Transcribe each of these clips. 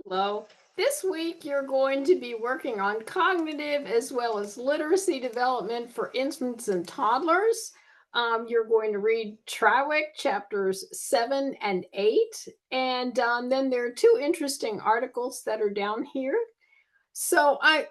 Hello. This week, you're going to be working on cognitive as well as literacy development for infants and toddlers. You're going to read Trawick chapters 7 and 8. And then there are two interesting articles that are down here. So I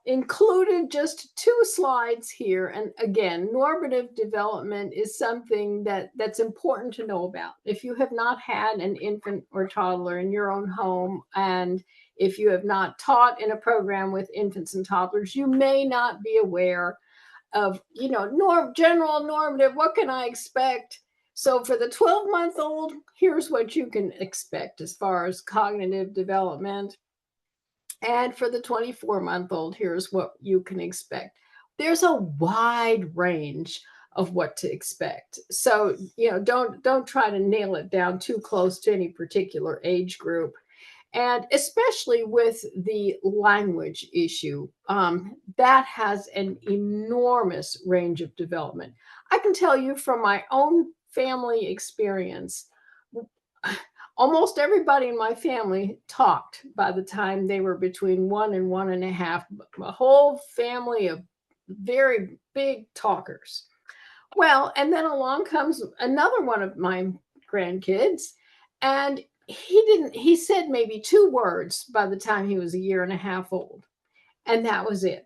included just two slides here. And again, normative development is something that's important to know about. If you have not had an infant or toddler in your own home, and if you have not taught in a program with infants and toddlers, you may not be aware of, general normative. What can I expect? So for the 12-month-old, here's what you can expect as far as cognitive development. And for the 24-month-old, here's what you can expect. There's a wide range of what to expect. So, don't try to nail it down too close to any particular age group. And especially with the language issue, that has an enormous range of development. I can tell you from my own family experience, almost everybody in my family talked by the time they were between 1 and 1.5. A whole family of very big talkers. Well, and then along comes another one of my grandkids, and he said maybe two words by the time he was a year and a half old, and that was it.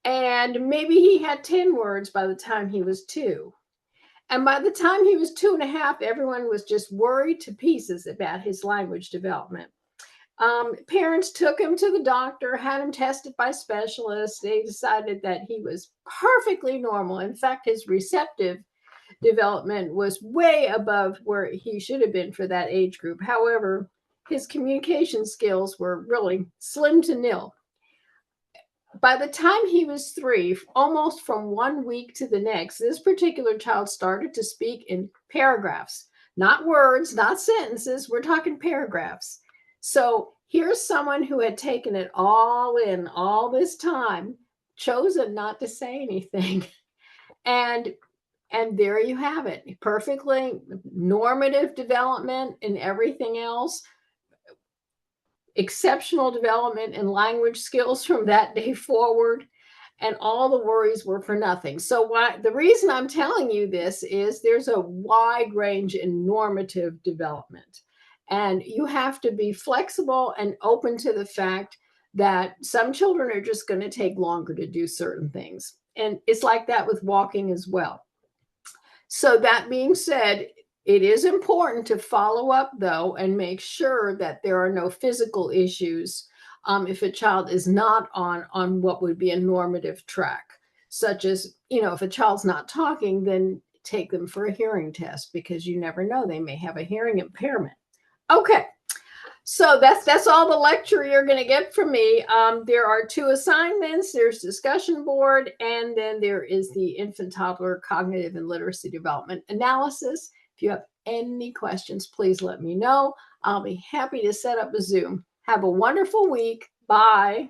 And maybe he had 10 words by the time he was two. And by the time he was 2.5, everyone was just worried to pieces about his language development. Parents took him to the doctor, had him tested by specialists. They decided that he was perfectly normal. In fact, his receptive development was way above where he should have been for that age group. However, his communication skills were really slim to nil. By the time he was 3, almost from 1 week to the next, this particular child started to speak in paragraphs, not words, not sentences. We're talking paragraphs. So here's someone who had taken it all in all this time, chosen not to say anything. And there you have it. Perfectly normative development and everything else. Exceptional development in language skills from that day forward, and all the worries were for nothing. So the reason I'm telling you this is there's a wide range in normative development, and you have to be flexible and open to the fact that some children are just going to take longer to do certain things, and it's like that with walking as well. So that being said, it is important to follow up, though, and make sure that there are no physical issues if a child is not on what would be a normative track, such as, if a child's not talking, then take them for a hearing test, because you never know, they may have a hearing impairment. Okay. So that's all the lecture you're going to get from me. There are two assignments. There's discussion board, and then there is the infant toddler cognitive and literacy development analysis. If you have any questions, please let me know. I'll be happy to set up a Zoom. Have a wonderful week. Bye.